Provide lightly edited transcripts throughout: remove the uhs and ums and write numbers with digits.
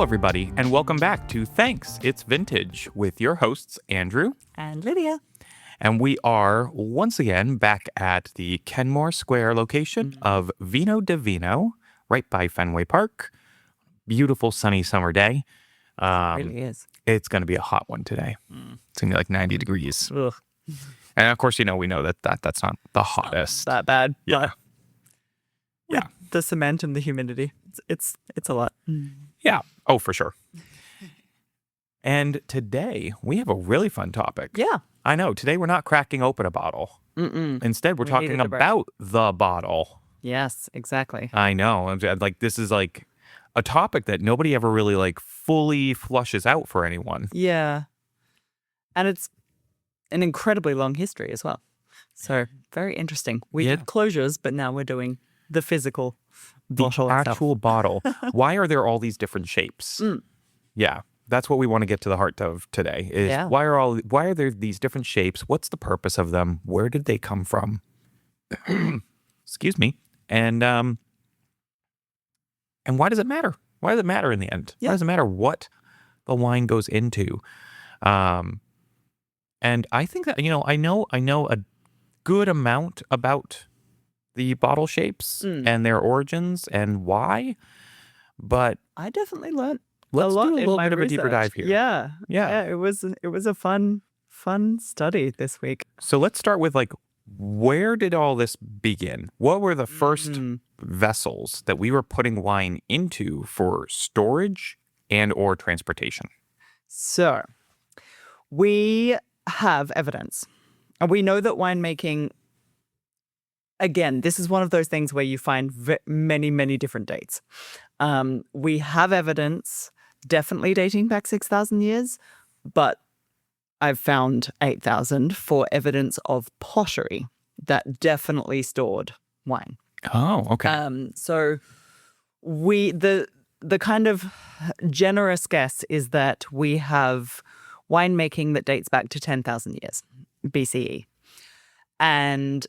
everybody, and welcome back to Thanks, It's Vintage with your hosts, Andrew and Lydia. And we are once again back at the Kenmore Square location of Vino di Vino, right by Fenway Park. Beautiful sunny summer day. It really is. It's going to be a hot one today. It's going to be like 90 degrees. Ugh. And of course, we know that's not the hottest. Not that bad. Yeah. Yeah. The cement and the humidity. It's a lot. Yeah. Oh, for sure. And today we have a really fun topic. Yeah. I know. Today we're not cracking open a bottle. Instead, we're talking about the bottle. Yes, exactly. I know. Like, this is like a topic that nobody ever really like fully flushes out for anyone. Yeah. And it's an incredibly long history as well. So very interesting. We did closures, but now we're doing the physical bottle itself. Actual bottle. Why are there all these different shapes? Yeah. That's what we want to get to the heart of today is why are there these different shapes? What's the purpose of them? Where did they come from? Excuse me. And why does it matter? Why does it matter in the end? Yeah. Why does it matter what the wine goes into? And I think that, I know a good amount about the bottle shapes and their origins and why, but I definitely learned let's a lot do a in little my bit of a deeper research. dive here. Yeah. It was a fun study this week. So let's start with where did all this begin? What were the first vessels that we were putting wine into for storage and or transportation? So we have evidence. And we know that winemaking, again, this is one of those things where you find many, many different dates. We have evidence definitely dating back 6,000 years, but I've found 8,000 for evidence of pottery that definitely stored wine. Oh, okay. So the kind of generous guess is that we have winemaking that dates back to 10,000 years BCE. And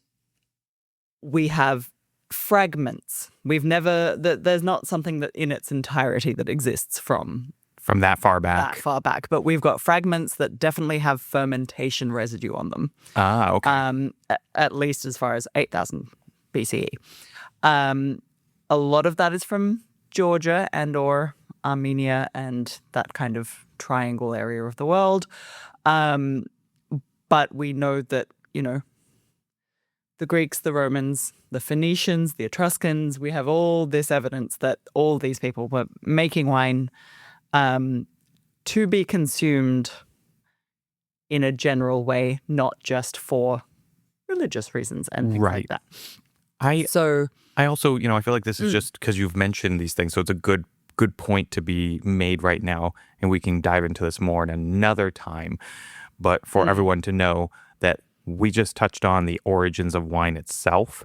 we have fragments. There's not something that in its entirety that exists from that far back. But we've got fragments that definitely have fermentation residue on them. Ah, okay. At least as far as 8,000 BCE. A lot of that is from Georgia and or Armenia and that kind of triangle area of the world. But we know that, the Greeks, the Romans, the Phoenicians, the Etruscans, we have all this evidence that all these people were making wine to be consumed in a general way, not just for religious reasons and things like that. I also, I feel like this is just because you've mentioned these things, so it's a good point to be made right now, and we can dive into this more in another time. But for everyone to know that we just touched on the origins of wine itself,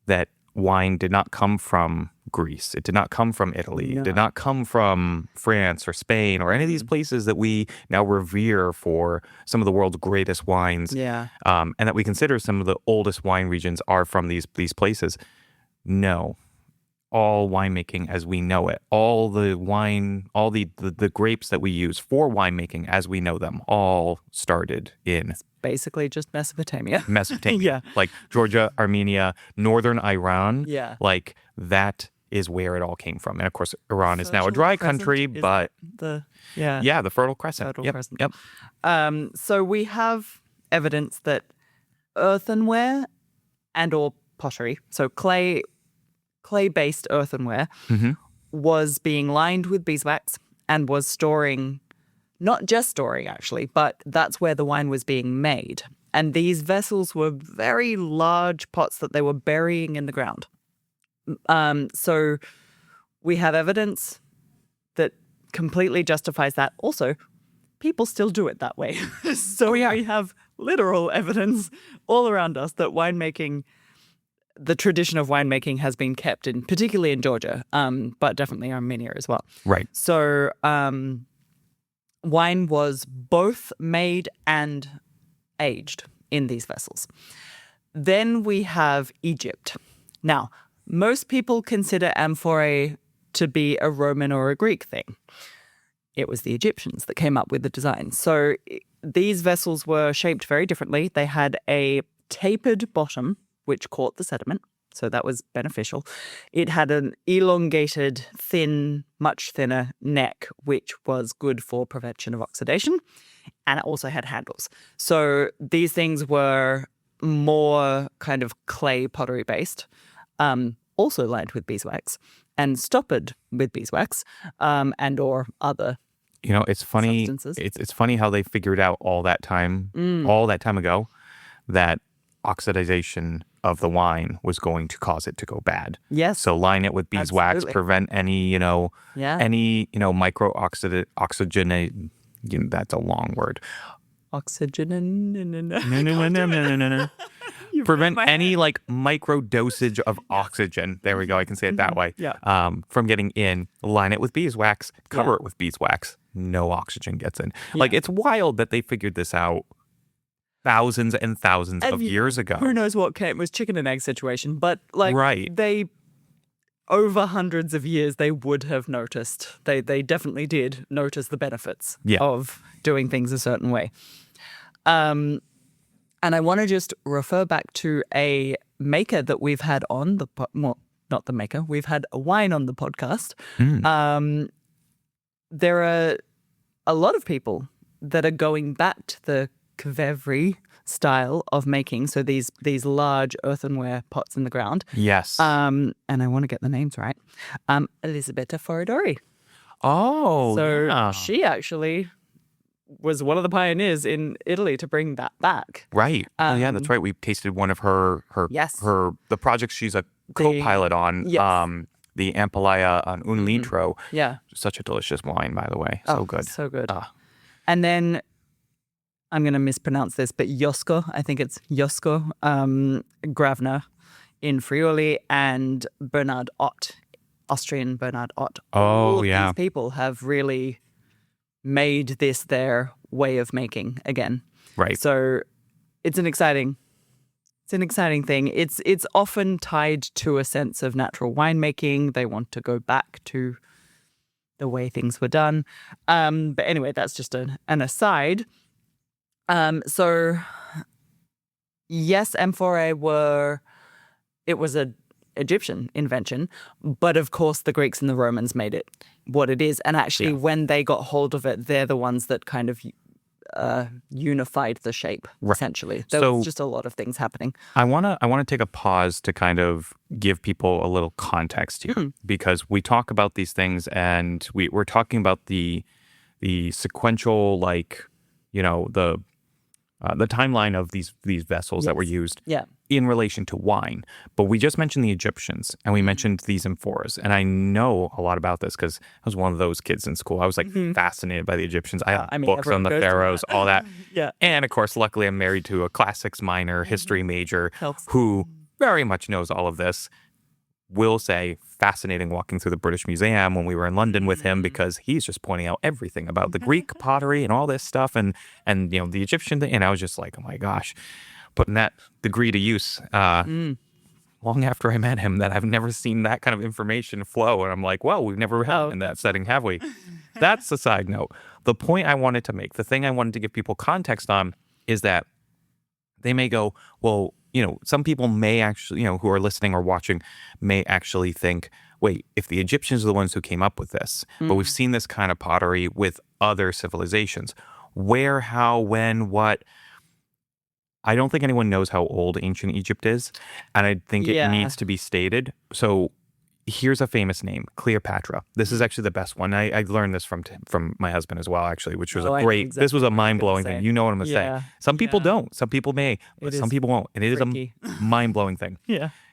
that wine did not come from Greece. It did not come from Italy. No. It did not come from France or Spain or any of these places that we now revere for some of the world's greatest wines. Yeah. And that we consider some of the oldest wine regions are from these places. No. All winemaking as we know it, all the wine, all the grapes that we use for winemaking as we know them, all started in basically just Mesopotamia. Yeah. Like Georgia, Armenia, northern Iran. Yeah. Like that is where it all came from. And of course, Iran is now a dry country, but the Fertile Crescent. Yep. So we have evidence that earthenware and or pottery, so clay-based earthenware, was being lined with beeswax and was storing, not just storing actually, but that's where the wine was being made. And these vessels were very large pots that they were burying in the ground. So we have evidence that completely justifies that. Also, people still do it that way. So we have literal evidence all around us that winemaking, the tradition of winemaking has been kept in, particularly in Georgia, but definitely Armenia as well. Right. So wine was both made and aged in these vessels. Then we have Egypt. Now, most people consider amphorae to be a Roman or a Greek thing. it was the Egyptians that came up with the design. So these vessels were shaped very differently. They had a tapered bottom, which caught the sediment. So that was beneficial. It had an elongated, thin, much thinner neck, which was good for prevention of oxidation. And it also had handles. So these things were more kind of clay pottery based, also lined with beeswax and stoppered with beeswax and or other It's funny. substances. It's funny how they figured out all that time ago, that oxidization of the wine was going to cause it to go bad. Yes. So line it with beeswax, Absolutely. prevent any, micro oxygenate. That's a long word. Oxygen. Prevent any micro dosage of oxygen. There we go. I can say it that way. Yeah. From getting in. Line it with beeswax. Cover it with beeswax. No oxygen gets in. It's wild that they figured this out thousands and thousands of years ago. Who knows what came? It was chicken and egg situation, but Right. they over hundreds of years they would have noticed. They definitely did notice the benefits of doing things a certain way. And I want to just refer back to a maker that we've had on the not the maker. We've had a wine on the podcast. There are a lot of people that are going back to the Kvevré style of making. So these large earthenware pots in the ground. Yes. And I want to get the names right. Elisabetta Foridori. Oh, So she actually was one of the pioneers in Italy to bring that back. Right. Yeah, that's right. We tasted one of her the projects she's a co-pilot on. Yes. The Ampalaya on Un Litro. Yeah. Such a delicious wine, by the way. So good. So good. And then I'm going to mispronounce this, but Josko, I think it's Josko Gravner in Friuli, and Bernard Ott, Austrian Bernard Ott. All of these people have really made this their way of making again. Right. So it's an exciting thing. It's often tied to a sense of natural winemaking. They want to go back to the way things were done. But anyway, that's just an aside. So yes, amphorae it was an Egyptian invention, but of course the Greeks and the Romans made it what it is. And actually when they got hold of it, they're the ones that kind of unified the shape, essentially. There was just a lot of things happening. I wanna take a pause to kind of give people a little context here, because we talk about these things and we're talking about the sequential, the timeline of these vessels that were used in relation to wine. But we just mentioned the Egyptians and we mentioned these amphoras. And I know a lot about this because I was one of those kids in school. I was fascinated by the Egyptians. I had books on the pharaohs, all that. And of course, luckily I'm married to a classics minor, history major, who very much knows all of this. Will say fascinating walking through the British Museum when we were in London with him, because he's just pointing out everything about the Greek pottery and all this stuff and the Egyptian thing. And I was just like, oh my gosh, putting that degree to use long after I met him, that I've never seen that kind of information flow. And I'm like, well, we've never had it in that setting, have we? That's a side note. The point I wanted to make, the thing I wanted to give people context on, is that they may go, well, some people may actually, who are listening or watching, may actually think, wait, if the Egyptians are the ones who came up with this, but we've seen this kind of pottery with other civilizations, where, how, when, what? I don't think anyone knows how old ancient Egypt is, and I think it needs to be stated. So here's a famous name, Cleopatra. This is actually the best one. I learned this from my husband as well, actually, which was this was a mind-blowing thing. You know what I'm going to say. Some people don't. Some people may, but some people won't. And it is a mind-blowing thing.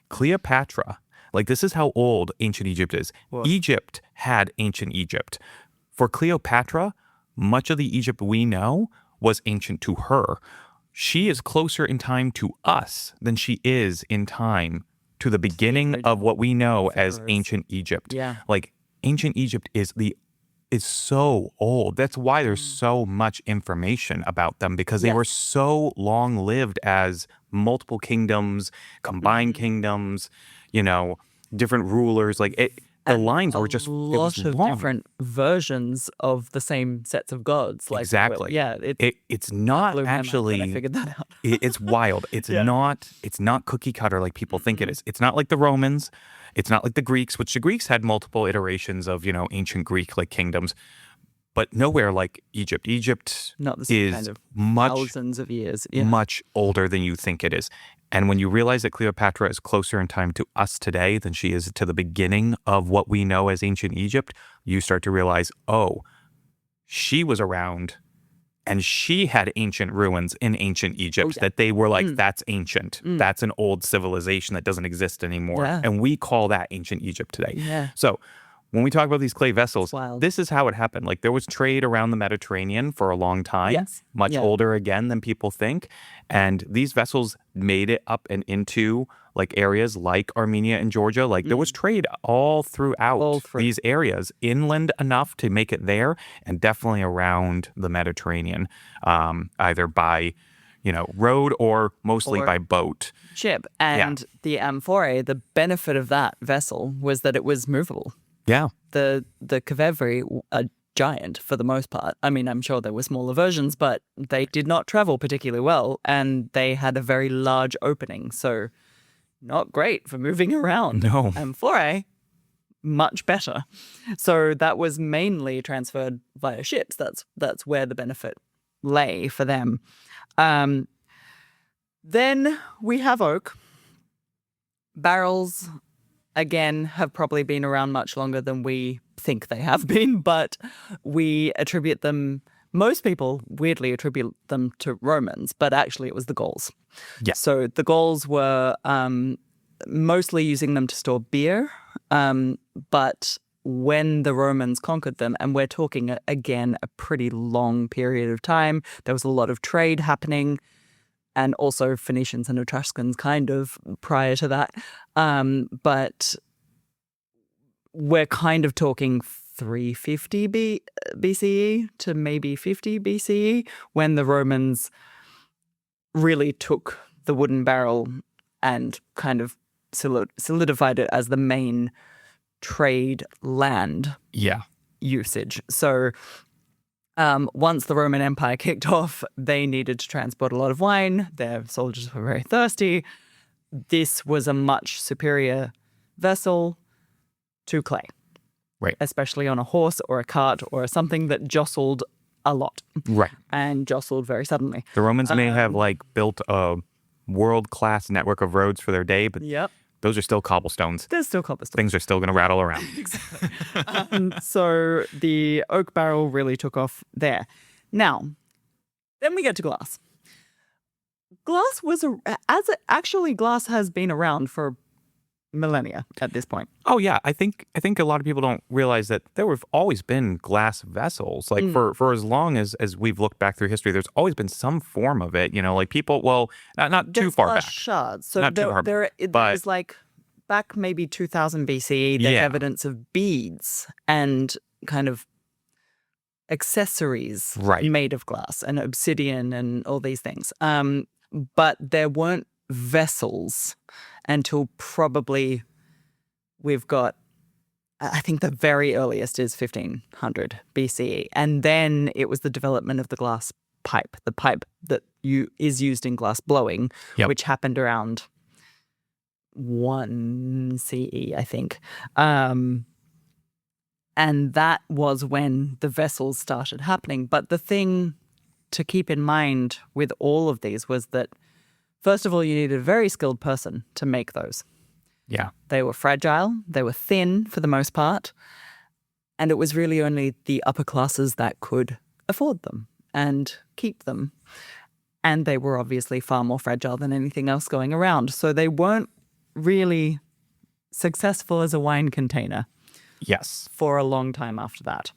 Cleopatra, this is how old ancient Egypt is. Whoa. Egypt had ancient Egypt. For Cleopatra, much of the Egypt we know was ancient to her. She is closer in time to us than she is in time to the beginning of what we know as ancient Egypt. Ancient Egypt is so old. That's why there's so much information about them, because they were so long lived as multiple kingdoms, combined kingdoms, different rulers. the lines were just, a it lot was of wrong. different versions of the same sets of gods. Like, Exactly. yeah, It's not blew my mind when I actually, figured that out. it's wild. It's Yeah. not cookie cutter like people think it is. It's not like the Romans. It's not like the Greeks, which the Greeks had multiple iterations of, ancient Greek like kingdoms, but nowhere like Egypt. Egypt Not the same is kind of much thousands of years. Yeah. much older than you think it is. And when you realize that Cleopatra is closer in time to us today than she is to the beginning of what we know as ancient Egypt, you start to realize, oh, she was around and she had ancient ruins in ancient Egypt yeah. that they were like, that's ancient. That's an old civilization that doesn't exist anymore. Yeah. And we call that ancient Egypt today. Yeah. So when we talk about these clay vessels, wild. this is how it happened. Like there was trade around the Mediterranean for a long time, Yes. much Yeah. older again than people think. And these vessels made it up and into like areas like Armenia and Georgia. Like there was trade all throughout these areas, inland enough to make it there, and definitely around the Mediterranean, either by, road or mostly by boat. Ship. And the amphore, the benefit of that vessel was that it was movable. Yeah. The kevevri are giant for the most part. I mean, I'm sure there were smaller versions, but they did not travel particularly well, and they had a very large opening, so not great for moving around. No. Amphore, much better. So that was mainly transferred via ships. That's where the benefit lay for them. Then we have oak. Barrels, again, have probably been around much longer than we think they have been, but we attribute them, most people weirdly attribute them to Romans, but actually it was the Gauls. Yeah. So the Gauls were mostly using them to store beer, but when the Romans conquered them, and we're talking, again, a pretty long period of time, there was a lot of trade happening, and also Phoenicians and Etruscans kind of prior to that. But we're kind of talking 350 BCE to maybe 50 BCE when the Romans really took the wooden barrel and kind of solidified it as the main trade land usage. So once the Roman Empire kicked off, they needed to transport a lot of wine. Their soldiers were very thirsty. This was a much superior vessel to clay. Right. Especially on a horse or a cart or something that jostled a lot. Right. And jostled very suddenly. The Romans may have built a world-class network of roads for their day, but those are still cobblestones. There's still cobblestones. Things are still going to rattle around. Exactly. So the oak barrel really took off there. Now, then we get to glass. Glass was glass has been around for millennia at this point. Oh yeah, I think a lot of people don't realize that there have always been glass vessels. Like for as long as we've looked back through history, there's always been some form of it. Like people, well, not too far back. Shards. So Not too far there but- was like back maybe 2000 BCE. There's evidence of beads and kind of accessories made of glass and obsidian and all these things. But there weren't vessels until probably we've got, I think the very earliest is 1500 BCE. And then it was the development of the glass pipe, the pipe that is used in glass blowing, which happened around 1 CE, I think. And that was when the vessels started happening. But the thing to keep in mind with all of these was that, first of all, you needed a very skilled person to make those. Yeah. They were fragile. They were thin for the most part. And it was really only the upper classes that could afford them and keep them. And they were obviously far more fragile than anything else going around. So they weren't really successful as a wine container. Yes. For a long time after that.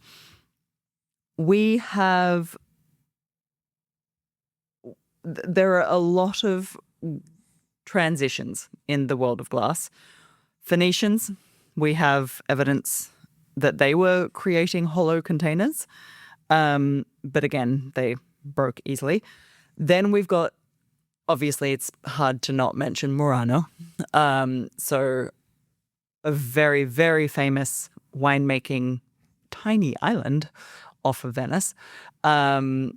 There are a lot of transitions in the world of glass. Phoenicians, we have evidence that they were creating hollow containers. But again, they broke easily. Then we've got, obviously, it's hard to not mention Murano. So a very, very famous winemaking tiny island off of Venice that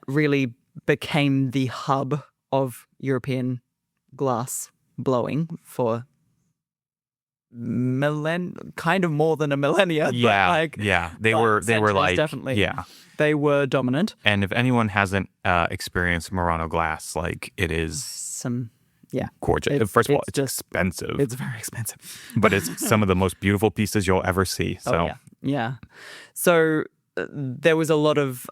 really became the hub of European glass blowing for kind of more than a millennia. Yeah, but like, yeah. They but were centuries, like, definitely. yeah. They were dominant. And if anyone hasn't experienced Murano glass, like it is gorgeous. First of all, it's expensive. It's very expensive. But it's some of the most beautiful pieces you'll ever see. So Oh, yeah. So there was a lot of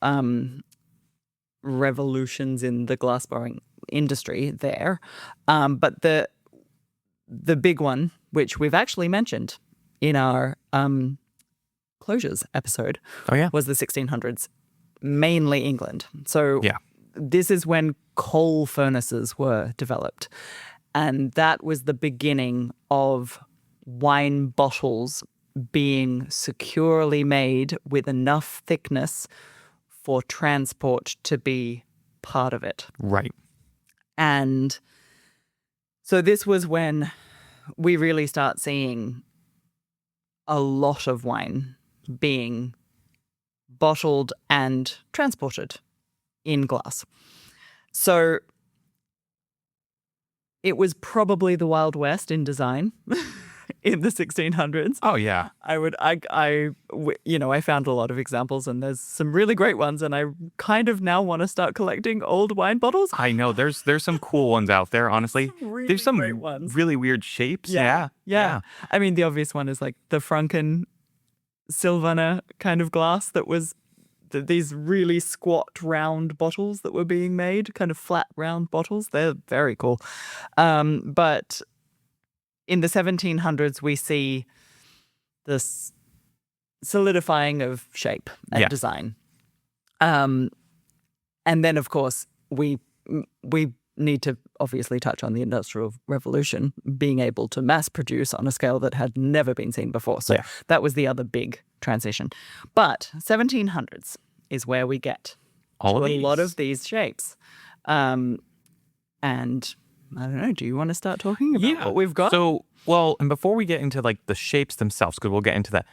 revolutions in the glassblowing industry there. But the big one, which we've actually mentioned in our closures episode, was the 1600s, mainly England. So this is when coal furnaces were developed. And that was the beginning of wine bottles being securely made with enough thickness for transport to be part of it. Right. And so this was when we really start seeing a lot of wine being bottled and transported in glass. So it was probably the Wild West in design in the 1600s. Oh, yeah. I found a lot of examples, and there's some really great ones, and I kind of now want to start collecting old wine bottles. I know. There's some cool ones out there, honestly. There's some great ones. Really weird shapes. Yeah. I mean, the obvious one is like the Franken Sylvaner kind of glass that was these really squat round bottles that were being made, kind of flat round bottles. They're very cool. But in the 1700s, we see this solidifying of shape and design. And then, of course, we need to obviously touch on the Industrial Revolution, being able to mass produce on a scale that had never been seen before. So that was the other big transition. But 1700s is where we get a lot of these shapes. And I don't know, do you want to start talking about what we've got? So, and before we get into like the shapes themselves, because we'll get into that,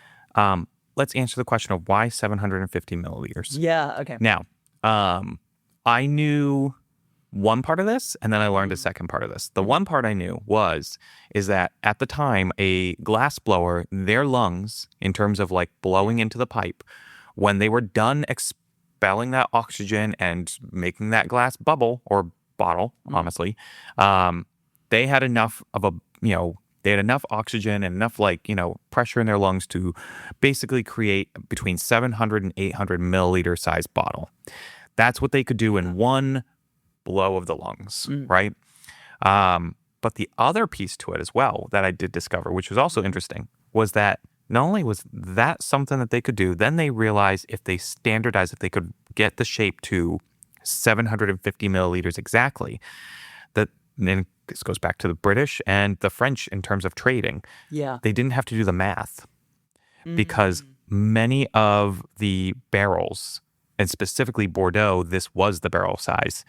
let's answer the question of why 750 milliliters. Yeah, okay. Now, I knew one part of this, and then I learned a second part of this. The one part I knew is that at the time, a glass blower, their lungs, in terms of like blowing into the pipe, when they were done expelling that oxygen and making that glass bubble or bottle, honestly, they had enough oxygen and enough pressure in their lungs to basically create between 700 and 800 milliliter size bottle. That's what they could do in one blow of the lungs, right? But the other piece to it as well that I did discover, which was also interesting, was that not only was that something that they could do, then they realized if they standardized, if they could get the shape to 750 milliliters exactly, that then this goes back to the British and the French in terms of trading. Yeah. They didn't have to do the math because many of the barrels, and specifically Bordeaux, this was the barrel size,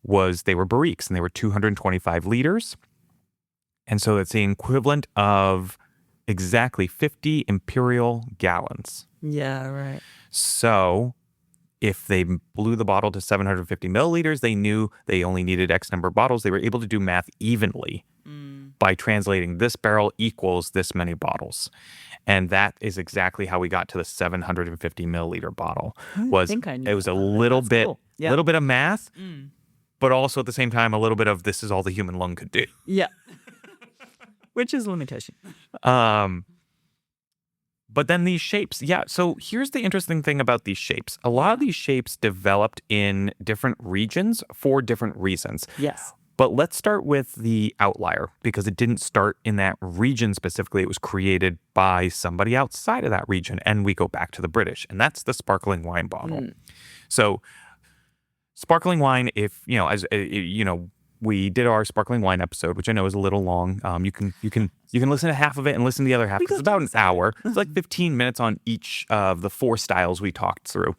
they were barriques and they were 225 liters. And so it's the equivalent of exactly 50 imperial gallons. Yeah, right. So if they blew the bottle to 750 milliliters, they knew they only needed X number of bottles. They were able to do math evenly by translating this barrel equals this many bottles. And that is exactly how we got to the 750 milliliter bottle. It was a little bit, little bit of math, but also at the same time, a little bit of this is all the human lung could do. Yeah. Which is a limitation. But then these shapes, so here's the interesting thing about these shapes. A lot of these shapes developed in different regions for different reasons. Yes. But let's start with the outlier because it didn't start in that region specifically. It was created by somebody outside of that region. And we go back to the British, and that's the sparkling wine bottle. So sparkling wine, we did our sparkling wine episode, which I know is a little long. You can listen to half of it and listen to the other half. It's about an hour. It's like 15 minutes on each of the four styles we talked through.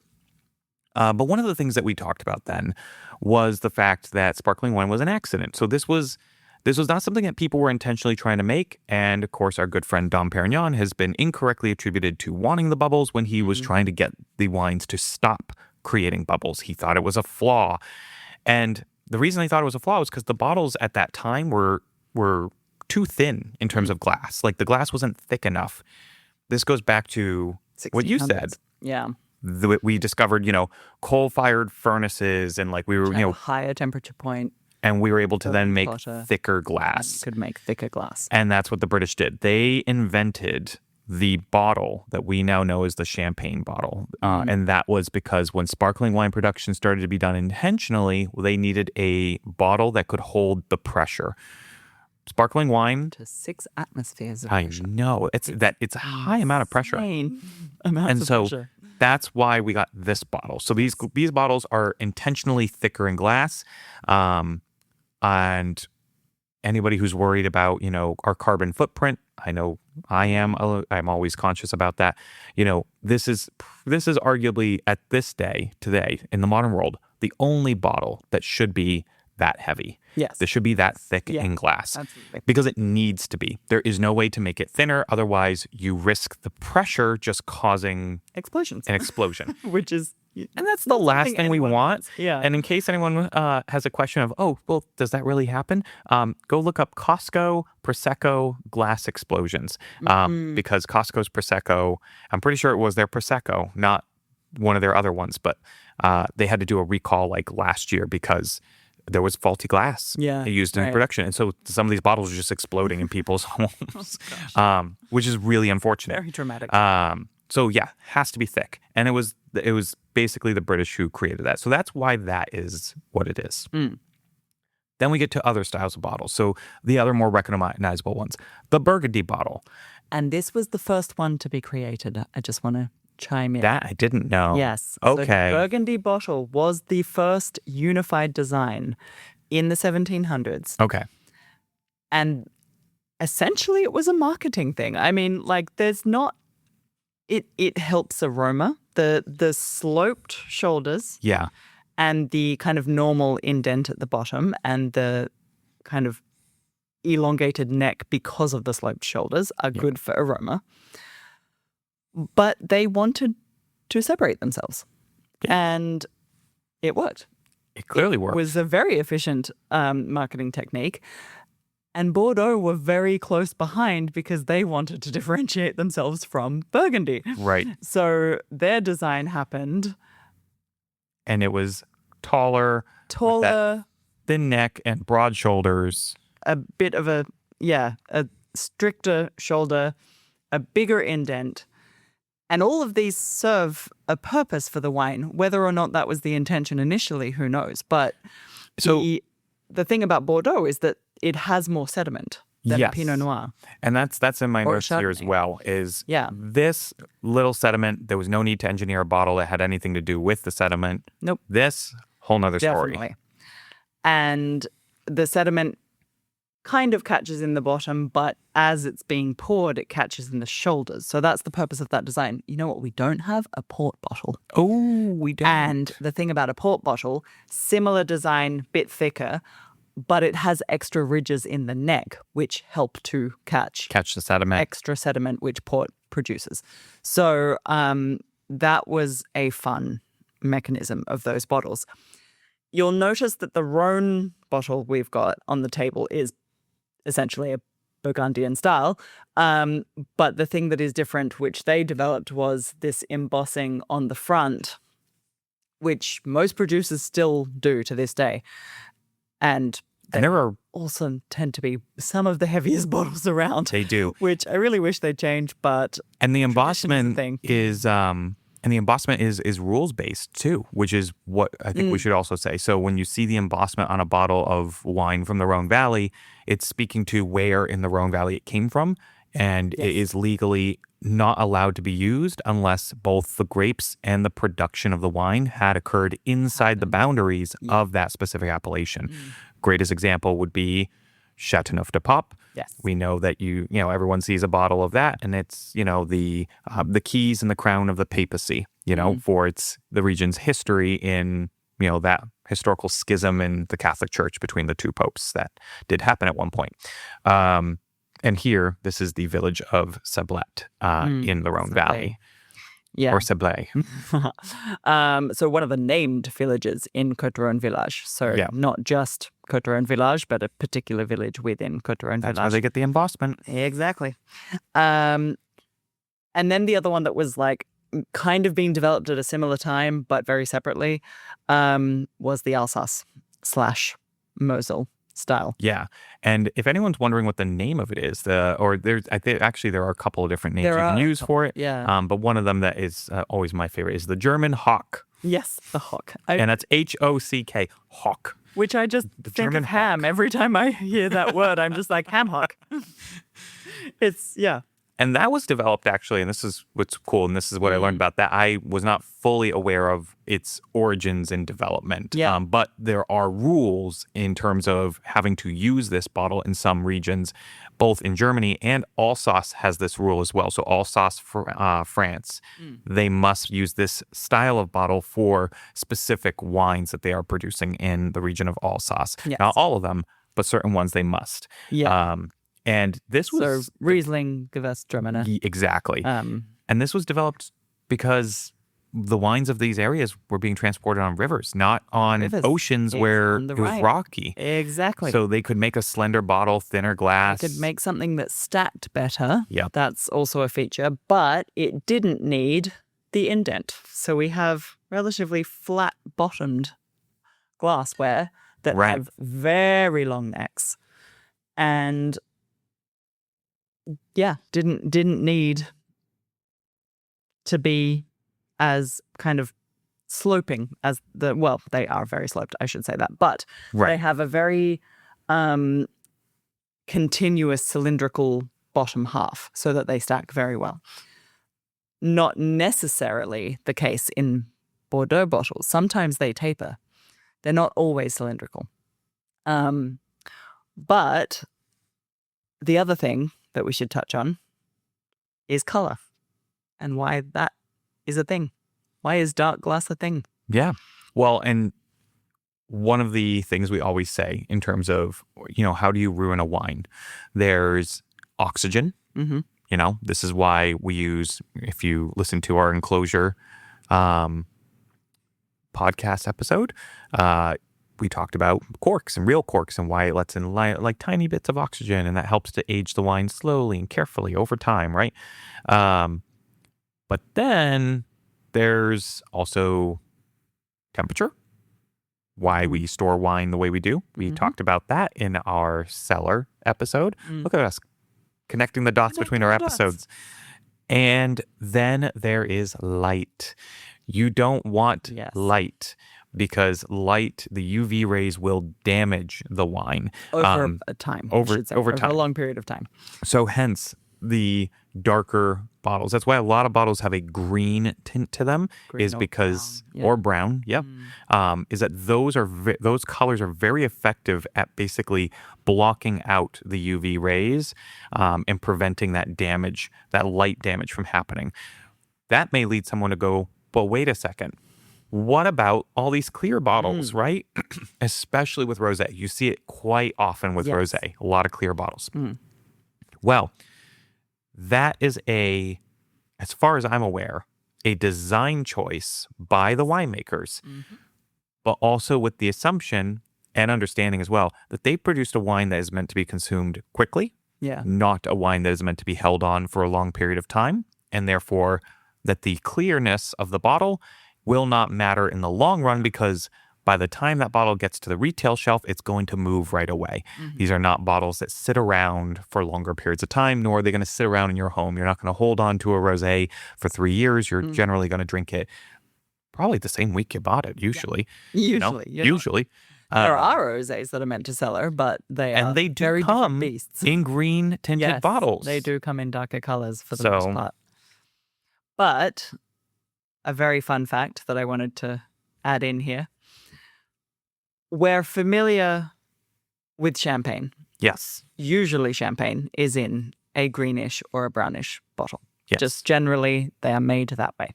But one of the things that we talked about then was the fact that sparkling wine was an accident. So this was this was not something that people were intentionally trying to make. And of course, our good friend Dom Perignon has been incorrectly attributed to wanting the bubbles when he was trying to get the wines to stop creating bubbles. He thought it was a flaw. And the reason he thought it was a flaw was because the bottles at that time were too thin in terms of glass. Like the glass wasn't thick enough. This goes back to what you said. Yeah. We discovered, coal-fired furnaces and like we were, higher temperature point. And we were able to then make hotter. thicker glass. Could make thicker glass. And that's what the British did. They invented the bottle that we now know as the champagne bottle. And that was because when sparkling wine production started to be done intentionally, they needed a bottle that could hold the pressure. Sparkling wine to 6 atmospheres of I pressure. know. It's a high amount of pressure. And so that's why we got this bottle. So these bottles are intentionally thicker in glass. And anybody who's worried about, our carbon footprint, I know I am. I'm always conscious about that. This is arguably at this day, today, in the modern world, the only bottle that should be that heavy. Yes. This should be that thick in glass. Absolutely. Because it needs to be. There is no way to make it thinner. Otherwise, you risk the pressure just causing explosions. An explosion. Which is... And that's the last thing we want. Yeah. And in case anyone has a question of, does that really happen? Go look up Costco Prosecco glass explosions. Because Costco's Prosecco, I'm pretty sure it was their Prosecco, not one of their other ones. But they had to do a recall like last year because there was faulty glass used in production. And so some of these bottles are just exploding in people's homes, which is really unfortunate. Very dramatic. So yeah, has to be thick. And it was basically the British who created that. So that's why that is what it is. Then we get to other styles of bottles. So the other more recognizable ones. The Burgundy bottle. And this was the first one to be created. I just want to chime in. That I didn't know. Yes. Okay. The Burgundy bottle was the first unified design in the 1700s. Okay. And essentially it was a marketing thing. I mean, like there's not... It helps aroma. The sloped shoulders. Yeah. And the kind of normal indent at the bottom and the kind of elongated neck because of the sloped shoulders are good for aroma. But they wanted to separate themselves. Yeah. And it worked. It clearly worked. It was a very efficient marketing technique. And Bordeaux were very close behind because they wanted to differentiate themselves from Burgundy. Right. So their design happened. And it was taller, thin neck and broad shoulders. A bit of a stricter shoulder, a bigger indent. And all of these serve a purpose for the wine. Whether or not that was the intention initially, who knows? But the thing about Bordeaux is that it has more sediment than Pinot Noir. And that's in my notes here as well, is this little sediment, there was no need to engineer a bottle that had anything to do with the sediment. Nope. This, whole nother story. Definitely. And the sediment kind of catches in the bottom, but as it's being poured, it catches in the shoulders. So that's the purpose of that design. You know what we don't have? A port bottle. Oh, we don't. And the thing about a port bottle, similar design, bit thicker, but it has extra ridges in the neck, which help to catch the sediment. Extra sediment, which port produces. So that was a fun mechanism of those bottles. You'll notice that the Rhone bottle we've got on the table is essentially a Burgundian style. But the thing that is different, which they developed, was this embossing on the front, which most producers still do to this day. And there are also tend to be some of the heaviest bottles around. They do. Which I really wish they'd change, but and the embossment is rules based too, which is what I think we should also say. So when you see the embossment on a bottle of wine from the Rhone Valley, it's speaking to where in the Rhone Valley it came from, and it is legally not allowed to be used unless both the grapes and the production of the wine had occurred inside the boundaries of that specific appellation. Greatest example would be Châteauneuf-du-Pape. Yes. We know that everyone sees a bottle of that, and it's the keys and the crown of the papacy. For its the region's history in that historical schism in the Catholic Church between the two popes that did happen at one point. And here, this is the village of Sablet in the Rhone Valley. Yeah. Or Sablé. So one of the named villages in Côte-Rhône Village. So not just Côte-Rhône Village, but a particular village within Côte-Rhône Village. That's where they get the embossment. Exactly. And then the other one that was like kind of being developed at a similar time, but very separately, was the Alsace/Moselle style. Yeah. And if anyone's wondering what the name of it is, I think actually there are a couple of different names you can use for it. Yeah. But one of them that is always my favorite is the German Hock. Yes, the Hock. And that's Hock. Hock. Which I just The think German of ham. hock. Every time I hear that word, I'm just like, ham hock. Yeah. And that was developed actually, and this is what's cool, and this is what I learned about that. I was not fully aware of its origins and development. Yeah. But there are rules in terms of having to use this bottle in some regions, both in Germany, and Alsace has this rule as well. So Alsace, France, they must use this style of bottle for specific wines that they are producing in the region of Alsace. Yes. Not all of them, but certain ones they must. Yeah. And this was... So Riesling, Gewürztraminer. Exactly. And this was developed because the wines of these areas were being transported on rivers, not on oceans where it was rocky. Exactly. So they could make a slender bottle, thinner glass. They could make something that stacked better. Yep. That's also a feature, but it didn't need the indent. So we have relatively flat-bottomed glassware that have very long necks. And didn't need to be as kind of sloping as they are very sloped, I should say that, but they have a very continuous cylindrical bottom half so that they stack very well. Not necessarily the case in Bordeaux bottles. Sometimes they taper. They're not always cylindrical. But the other thing that we should touch on is color and why that is a thing. Why is dark glass a thing? Yeah. Well, and one of the things we always say in terms of, how do you ruin a wine? There's oxygen. Mm-hmm. This is why we use, if you listen to our enclosure podcast episode, we talked about corks and real corks and why it lets in like tiny bits of oxygen, and that helps to age the wine slowly and carefully over time, right? But then there's also temperature, why we store wine the way we do. We talked about that in our cellar episode. Look at us connecting the dots between our episodes. And then there is light. You don't want light. Because light, the UV rays will damage the wine. Over a time. Over time. Over a long period of time. So hence the darker bottles. That's why a lot of bottles have a green tint to them, is because, or brown, is that those colors are very effective at basically blocking out the UV rays and preventing that damage, that light damage from happening. That may lead someone to go, well, wait a second. What about all these clear bottles, right? Especially with rosé. You see it quite often with rosé, a lot of clear bottles. Well, that is as far as I'm aware, a design choice by the winemakers, but also with the assumption and understanding as well that they produced a wine that is meant to be consumed quickly, not a wine that is meant to be held on for a long period of time, and therefore that the clearness of the bottle will not matter in the long run, because by the time that bottle gets to the retail shelf, it's going to move right away. These are not bottles that sit around for longer periods of time, nor are they going to sit around in your home. You're not going to hold on to a rosé for 3 years. You're generally going to drink it probably the same week you bought it, usually. Usually. There are rosés that are meant to cellar, but they are very different beasts. In green tinted bottles. They do come in darker colors for the most part. But a very fun fact that I wanted to add in here. We're familiar with champagne. Yes. Usually champagne is in a greenish or a brownish bottle. Yes. Just generally, they are made that way.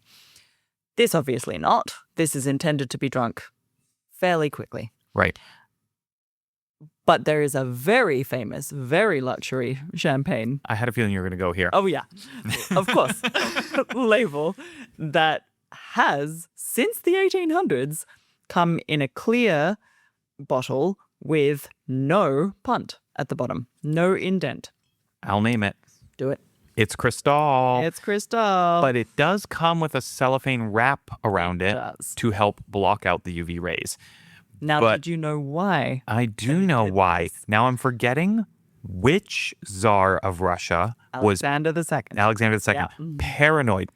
This obviously not. This is intended to be drunk fairly quickly. Right. But there is a very famous, very luxury champagne. I had a feeling you were going to go here. Oh, yeah. Of course. Label that has, since the 1800s, come in a clear bottle with no punt at the bottom. No indent. I'll name it. Do it. It's Cristal. It's Cristal. But it does come with a cellophane wrap around it does. to help block out the UV rays. Now, did you know why? I do know why. Now I'm forgetting which Tsar of Russia was Alexander II. Alexander II. Yeah.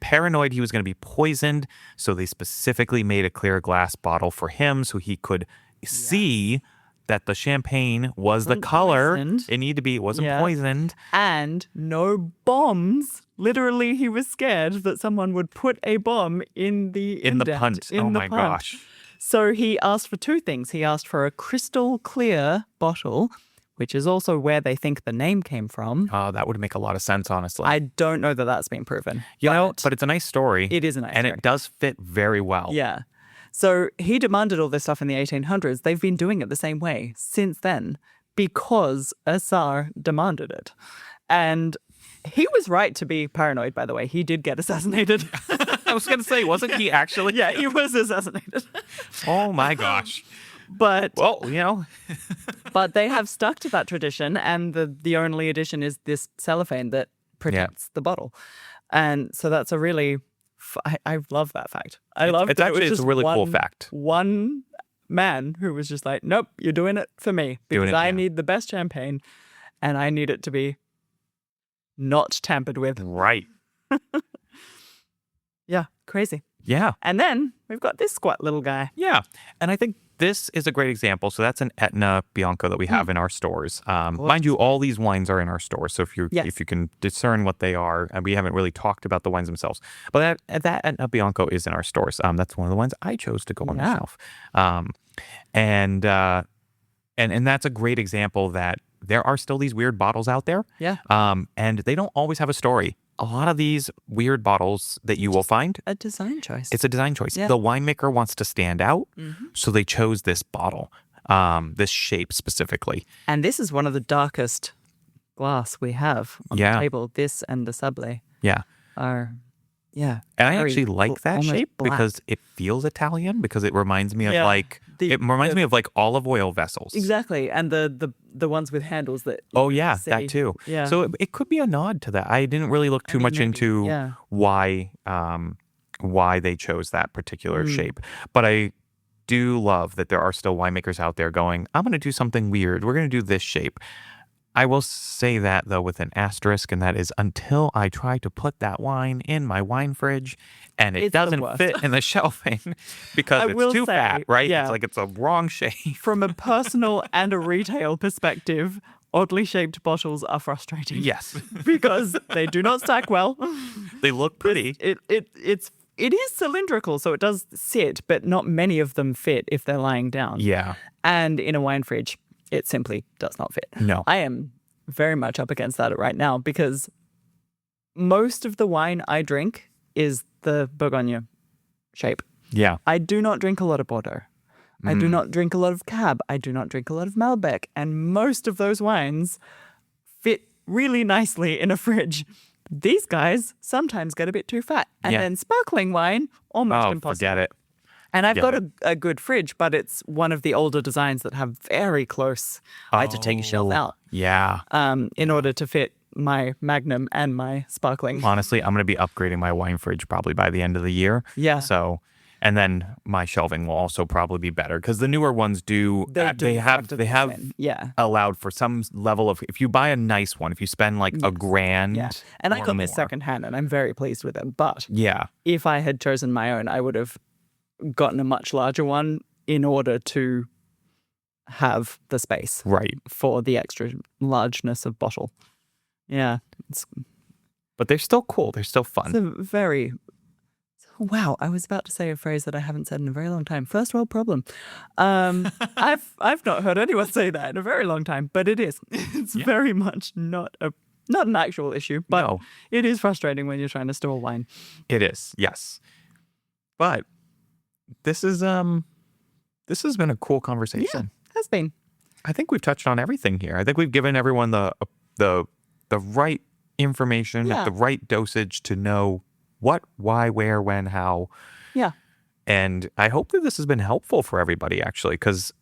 Paranoid he was going to be poisoned. So they specifically made a clear glass bottle for him so he could see that the champagne was the color poisoned. it needed to be. It wasn't Yeah. poisoned. And no bombs. Literally, he was scared that someone would put a bomb in the indent, punt. in Oh the my punt. gosh. So he asked for two things. He asked for a crystal clear bottle, which is also where they think the name came from. Oh, that would make a lot of sense, honestly. I don't know that that's been proven. But it's a nice story. It is a nice and story. it does fit very well. Yeah. So he demanded all this stuff in the 1800s. They've been doing it the same way since then because a Tsar demanded it. And he was right to be paranoid, by the way. He did get assassinated. I was going to say, wasn't he actually? Yeah, he was assassinated. Oh my gosh. But Well, but they have stuck to that tradition, and the only addition is this cellophane that protects the bottle. And so that's a really I love that fact. I love it's that it was actually it's a just really cool fact. One man who was just like, nope, you're doing it for me because I need the best champagne and I need it to be not tampered with. Right. Yeah, crazy. Yeah. And then we've got this squat little guy. Yeah. And I think this is a great example. So that's an Etna Bianco that we have in our stores. Mind you, all these wines are in our stores. So if you can discern what they are, and we haven't really talked about the wines themselves, but that Etna Bianco is in our stores. That's one of the wines I chose to go on the shelf. And that's a great example that there are still these weird bottles out there. Yeah. And they don't always have a story. A lot of these weird bottles that you will find, A design choice. it's a design choice. Yeah. The winemaker wants to stand out, so they chose this bottle, this shape specifically. And this is one of the darkest glass we have on the table. This and the Sablé Yeah. are, And I very actually like that almost shape black. because it feels Italian, because it reminds me of me of like olive oil vessels. Exactly. And the ones with handles that Oh yeah, see. that too. Yeah. So it could be a nod to that. I didn't really look too much into why they chose that particular shape. But I do love that there are still winemakers out there going, I'm going to do something weird. We're going to do this shape. I will say that, though, with an asterisk, and that is until I try to put that wine in my wine fridge and it It's the doesn't worst. fit in the shelving because I it's will too say, fat, right? yeah. It's like it's a wrong shape. From a personal and a retail perspective, oddly shaped bottles are frustrating. Yes. Because they do not stack well. They look pretty. It is cylindrical, so it does sit, but not many of them fit if they're lying down. Yeah. And in a wine fridge, it simply does not fit. No. I am very much up against that right now because most of the wine I drink is the Bourgogne shape. Yeah. I do not drink a lot of Bordeaux. I do not drink a lot of Cab. I do not drink a lot of Malbec. And most of those wines fit really nicely in a fridge. These guys sometimes get a bit too fat. And then sparkling wine, almost impossible. Forget it. And I've got a good fridge, but it's one of the older designs that have very close. I had to take a shelf out Yeah. in order to fit my Magnum and my sparkling. Honestly, I'm going to be upgrading my wine fridge probably by the end of the year. Yeah. So, and then my shelving will also probably be better because the newer ones they have allowed for some level of, if you buy a nice one, if you spend like a grand. Yeah. And I or got this more. secondhand and I'm very pleased with it. But Yeah. if I had chosen my own, I would have gotten a much larger one in order to have the space Right. for the extra largeness of bottle. Yeah. But they're still cool. They're still fun. It's a very... Wow, I was about to say a phrase that I haven't said in a very long time. First world problem. I've not heard anyone say that in a very long time, but it is. It's very much not an actual issue, but it is frustrating when you're trying to store wine. It is, yes. But this is this has been a cool conversation. Has been. I think we've touched on everything here. I think we've given everyone the right information at the right dosage to know what, why, where, when, how. Yeah. And I hope that this has been helpful for everybody, actually, because,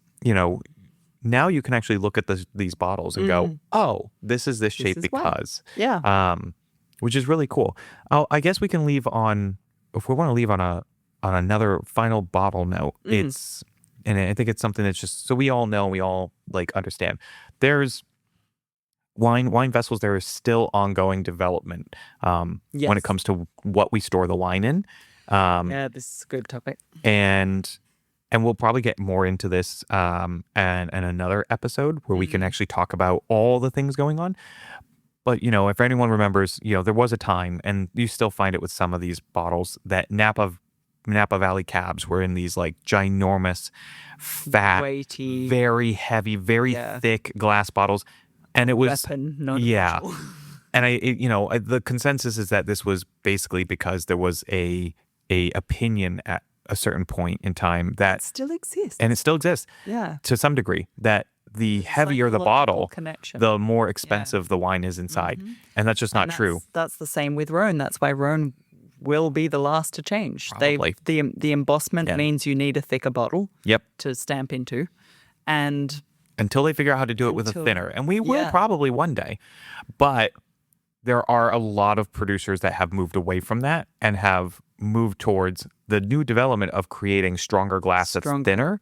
now you can actually look at these bottles and go, oh, this is this shape because. Why. Yeah. Which is really cool. I guess we can leave on, if we want to leave on another final bottle note, and I think it's something that's just, so we all know, we all understand. There's wine vessels, there is still ongoing development when it comes to what we store the wine in. Yeah, this is a good topic. And we'll probably get more into this and another episode where we can actually talk about all the things going on. But, if anyone remembers, there was a time, and you still find it with some of these bottles, that Napa Valley cabs were in these ginormous, fat, weighty, very heavy, very thick glass bottles. And it was weapon, not and the consensus is that this was basically because there was a opinion at a certain point in time that still exists, and it still exists, to some degree, that the heavier the bottle, the more expensive the wine is inside, and that's just not true. That's the same with Rhone. That's why Rhone will be the last to change. Probably. The embossment means you need a thicker bottle. To stamp into, and until they figure out how to do it with a thinner, and we will probably one day, but there are a lot of producers that have moved away from that and have moved towards the new development of creating stronger glass that's thinner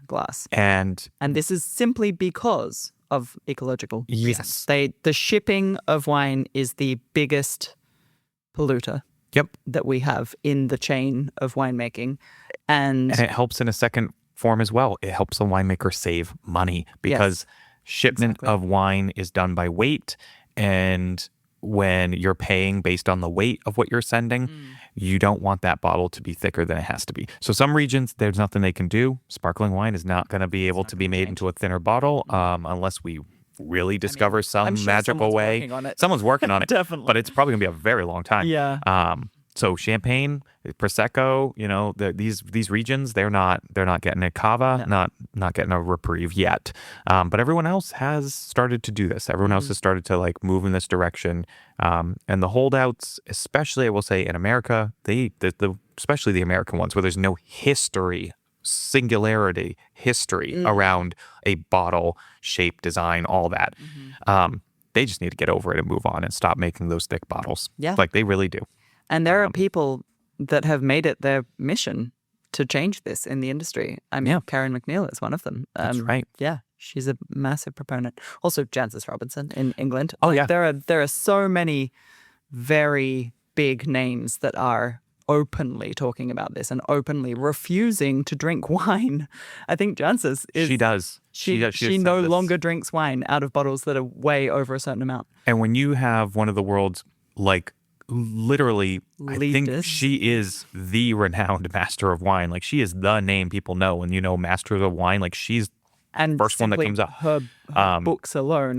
glass. And this is simply because of ecological reasons. The shipping of wine is the biggest polluter that we have in the chain of winemaking. And it helps in a second form as well. It helps the winemaker save money because shipment of wine is done by weight, and when you're paying based on the weight of what you're sending, you don't want that bottle to be thicker than it has to be. So some regions, there's nothing they can do. Sparkling wine is not going to be able to be made into a thinner bottle unless we really discover some magical way. Someone's working on it. Definitely. But it's probably going to be a very long time. Yeah. So Champagne, Prosecco, these regions, they're not getting a cava, not getting a reprieve yet. But everyone else has started to do this. Everyone else has started to move in this direction. And the holdouts, especially I will say in America, especially the American ones where there's no singularity history around a bottle, shape, design, all that. They just need to get over it and move on and stop making those thick bottles. Yeah. They really do. And there are people that have made it their mission to change this in the industry. I mean, Karen McNeil is one of them. That's right. Yeah, she's a massive proponent. Also, Jancis Robinson in England. Oh, yeah. There are so many very big names that are openly talking about this and openly refusing to drink wine. I think Jancis is... She does. She no longer drinks wine out of bottles that are way over a certain amount. And when you have one of the world's literally, I think she is the renowned master of wine. She is the name people know. And masters of wine, she's the first one that comes up. Her books alone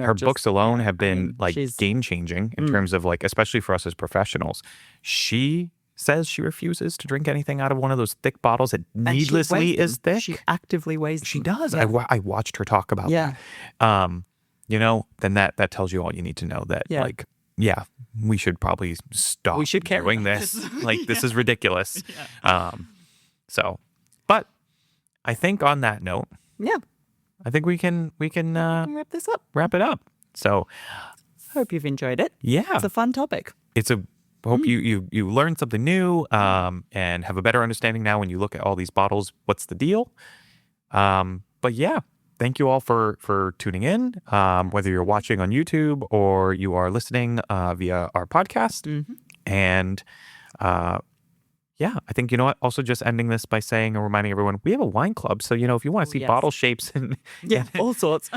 have been game changing in terms of especially for us as professionals. She says she refuses to drink anything out of one of those thick bottles that needlessly is thick. She actively weighs them. She does. Yeah. I watched her talk about that. Then that tells you all you need to know that we should probably stop doing this. This is ridiculous. But I think on that note, I think we can wrap this up. Wrap it up. So hope you've enjoyed it. Yeah. It's a fun topic. Hope you learned something new and have a better understanding now when you look at all these bottles. What's the deal? But yeah. Thank you all for tuning in, whether you're watching on YouTube or you are listening via our podcast. And I think, also just ending this by saying and reminding everyone, we have a wine club. So, if you want to see bottle shapes and all sorts,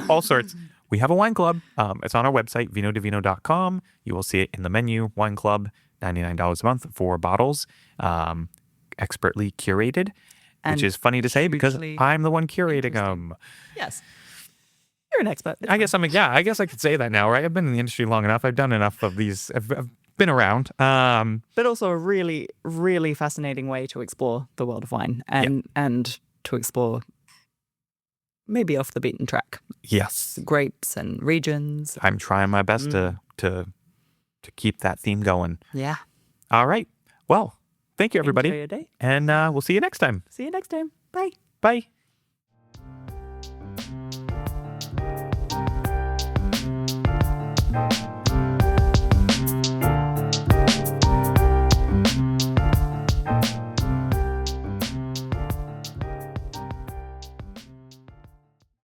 we have a wine club. It's on our website, vinodivino.com. You will see it in the menu, wine club, $99 a month for bottles, expertly curated. Which is funny to say because I'm the one curating them. Yes. You're an expert. I guess I could say that now, right? I've been in the industry long enough. I've done enough of these. I've been around. But also a really, really fascinating way to explore the world of wine and to explore maybe off the beaten track. Yes. Grapes and regions. I'm trying my best to keep that theme going. Yeah. All right. Well, thank you, everybody. Enjoy your day. And we'll see you next time. See you next time. Bye. Bye.